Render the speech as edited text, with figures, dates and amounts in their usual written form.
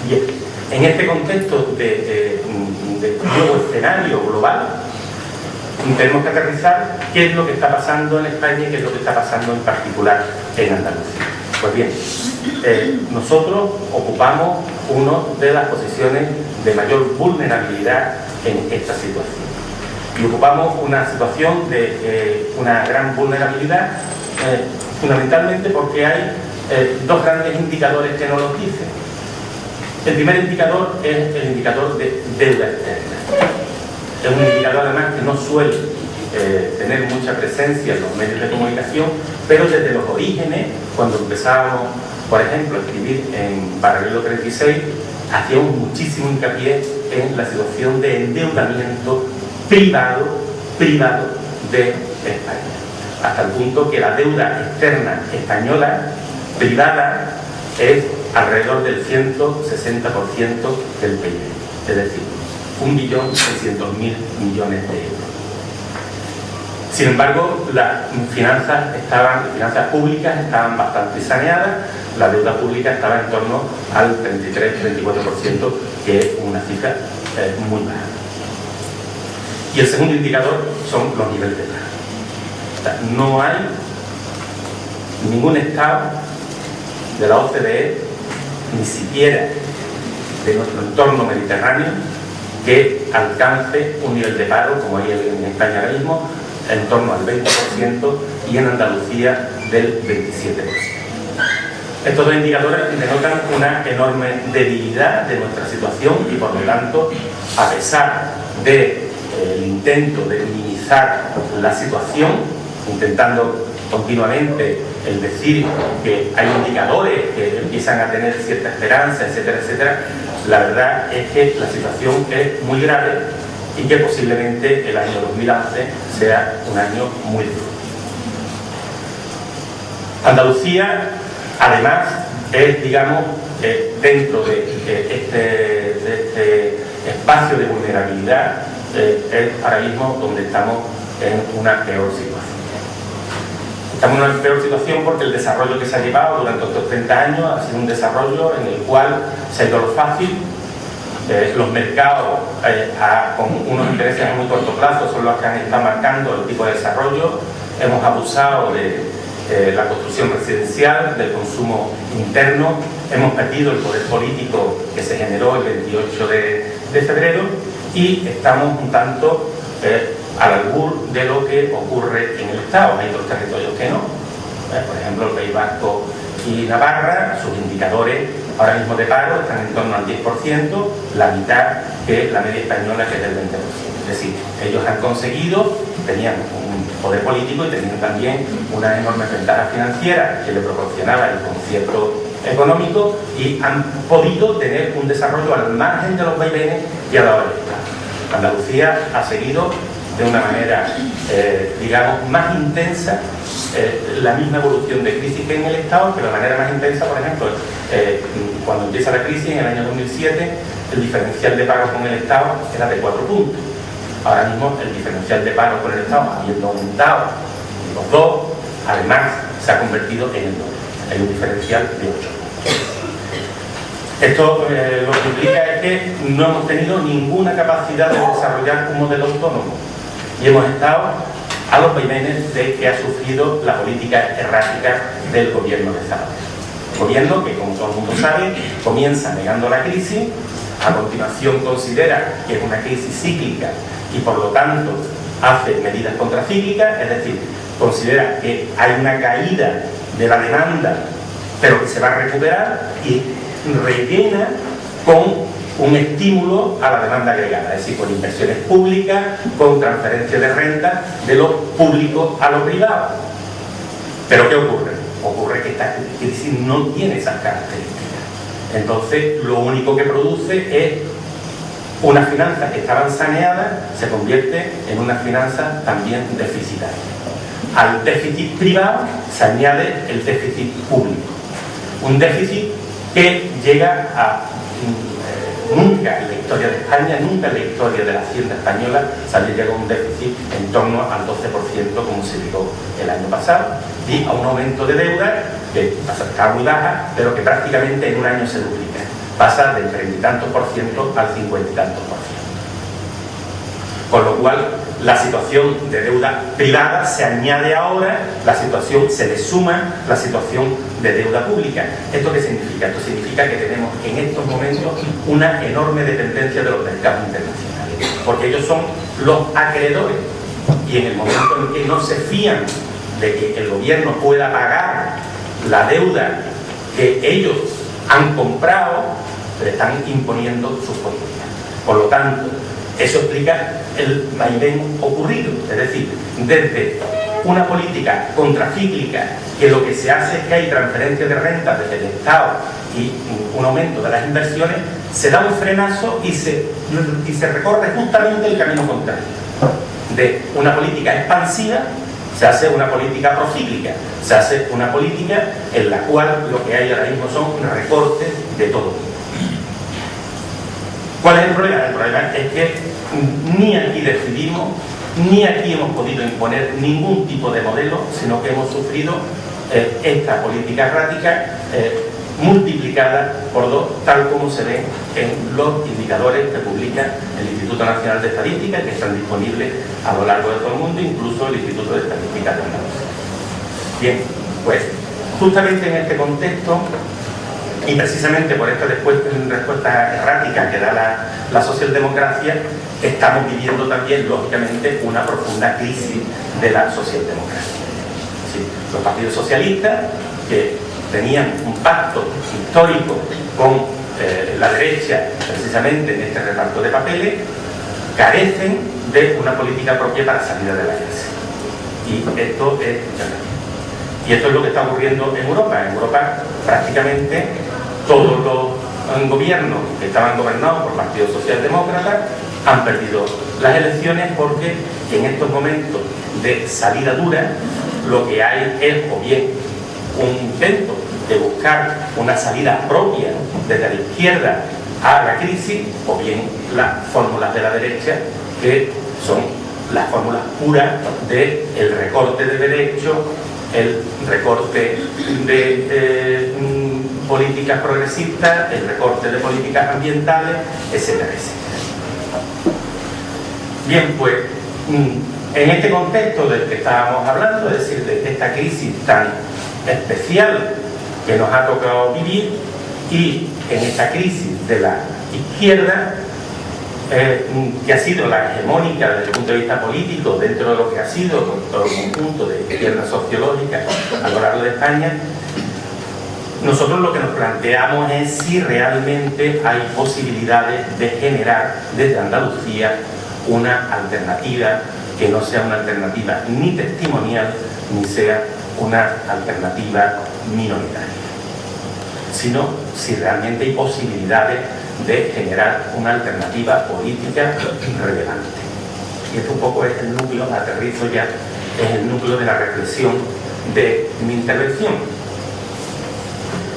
Bien, en este contexto de nuevo escenario global, tenemos que aterrizar qué es lo que está pasando en España y qué es lo que está pasando en particular en Andalucía. Pues bien, nosotros ocupamos una de las posiciones de mayor vulnerabilidad en esta situación. Y ocupamos una situación de una gran vulnerabilidad fundamentalmente porque hay dos grandes indicadores que nos lo dicen. El primer indicador es el indicador de deuda externa. Es un indicador además que no suele tener mucha presencia en los medios de comunicación, pero desde los orígenes, cuando empezábamos, por ejemplo, a escribir en Paralelo 36, hacíamos muchísimo hincapié en la situación de endeudamiento privado de España, hasta el punto que la deuda externa española privada es alrededor del 160% del PIB, es decir, 1.600.000 millones de euros. Sin embargo, las finanzas públicas estaban bastante saneadas, la deuda pública estaba en torno al 33-34%, que es una cifra muy baja. Y el segundo indicador son los niveles de paro. O sea, no hay ningún estado de la OCDE, ni siquiera de nuestro entorno mediterráneo, que alcance un nivel de paro, como hay en España ahora mismo, en torno al 20% y en Andalucía del 27%. Estos dos indicadores denotan una enorme debilidad de nuestra situación y, por lo tanto, a pesar del intento de minimizar la situación, intentando continuamente el decir que hay indicadores que empiezan a tener cierta esperanza, etcétera, etcétera, la verdad es que la situación es muy grave y que posiblemente el año 2011 sea un año muy duro. Andalucía, además, es, digamos, dentro de este espacio de vulnerabilidad, es ahora mismo donde estamos en una peor situación. Estamos en una peor situación porque el desarrollo que se ha llevado durante estos 30 años ha sido un desarrollo en el cual se ha ido a lo fácil. Los mercados con unos intereses a muy corto plazo son los que han estado marcando el tipo de desarrollo. Hemos abusado de la construcción residencial, del consumo interno, hemos perdido el poder político que se generó el 28 de febrero y estamos un tanto al albur de lo que ocurre en el Estado. Hay otros territorios que no. Por ejemplo, el País Vasco y Navarra, sus indicadores ahora mismo de paro están en torno al 10%, la mitad que la media española, que es del 20%. Es decir, ellos han conseguido, tenían un poder político y tenían también una enorme ventaja financiera que le proporcionaba el concierto económico y han podido tener un desarrollo al margen de los vaivenes que ha dado el Estado. Andalucía ha seguido de una manera, digamos, más intensa la misma evolución de crisis que en el Estado, pero de manera más intensa, por ejemplo, cuando empieza la crisis en el año 2007, el diferencial de paro con el Estado era de 4 puntos. Ahora mismo el diferencial de paro con el Estado, habiendo aumentado los dos, además se ha convertido en el doble. Hay un diferencial de 8 puntos. Esto lo que implica es que no hemos tenido ninguna capacidad de desarrollar un modelo autónomo y hemos estado a los vaivenes de que ha sufrido la política errática del gobierno de Zapatero. Gobierno que, como todo el mundo sabe, comienza negando la crisis, a continuación considera que es una crisis cíclica y por lo tanto hace medidas contracíclicas, es decir, considera que hay una caída de la demanda pero que se va a recuperar y rellena con un estímulo a la demanda agregada, es decir, con inversiones públicas, con transferencia de renta de lo público a lo privado. ¿Pero qué ocurre? Ocurre que esta crisis no tiene esas características. Entonces, lo único que produce es unas finanzas que estaban saneadas, se convierte en unas finanzas también deficitarias. Al déficit privado se añade el déficit público. Un déficit que llega a nunca en la historia de España, nunca en la historia de la hacienda española se había llegado a un déficit en torno al 12% como se llegó el año pasado, y a un aumento de deuda que está muy baja, pero que prácticamente en un año se duplica. pasa del 30 y tantos por ciento al 50 y tantos por ciento. Con lo cual, la situación de deuda privada se añade ahora, la situación se le suma la situación de deuda pública. ¿Esto qué significa? Esto significa que tenemos en estos momentos una enorme dependencia de los mercados internacionales, porque ellos son los acreedores, y en el momento en que no se fían de que el gobierno pueda pagar la deuda que ellos han comprado, le están imponiendo sus políticas. Por lo tanto, eso explica el vaivén ocurrido, es decir, desde una política contracíclica, que lo que se hace es que hay transferencia de rentas desde el Estado y un aumento de las inversiones, se da un frenazo y se recorre justamente el camino contrario. De una política expansiva se hace una política procíclica, se hace una política en la cual lo que hay ahora mismo son recortes de todo tipo. ¿Cuál es el problema? El problema es que ni aquí decidimos, ni aquí hemos podido imponer ningún tipo de modelo, sino que hemos sufrido esta política errática multiplicada por 2, tal como se ve en los indicadores que publica el Instituto Nacional de Estadística, que están disponibles a lo largo de todo el mundo, incluso el Instituto de Estadística de Andalucía. Bien, pues justamente en este contexto, y precisamente por esta respuesta errática que da la socialdemocracia, estamos viviendo también, lógicamente, una profunda crisis de la socialdemocracia. ¿Sí? Los partidos socialistas, que tenían un pacto histórico con la derecha, precisamente en este reparto de papeles, carecen de una política propia para salir de la crisis. Y esto es lo que está ocurriendo en Europa. En Europa, prácticamente todos los gobiernos que estaban gobernados por partidos socialdemócratas han perdido las elecciones, porque en estos momentos de salida dura lo que hay es o bien un intento de buscar una salida propia desde la izquierda a la crisis, o bien las fórmulas de la derecha, que son las fórmulas puras del recorte de derechos, el recorte de políticas progresistas, el recorte de políticas ambientales, etcétera, etcétera. Bien, pues en este contexto del que estábamos hablando, es decir, de esta crisis tan especial que nos ha tocado vivir, y en esta crisis de la izquierda, que ha sido la hegemónica desde el punto de vista político dentro de lo que ha sido con todo el conjunto de izquierdas sociológicas a lo largo de España, nosotros lo que nos planteamos es si realmente hay posibilidades de generar desde Andalucía una alternativa que no sea una alternativa ni testimonial ni sea una alternativa minoritaria, sino si realmente hay posibilidades de generar una alternativa política relevante. Y esto un poco es el núcleo, aterrizo ya, es el núcleo de la reflexión de mi intervención.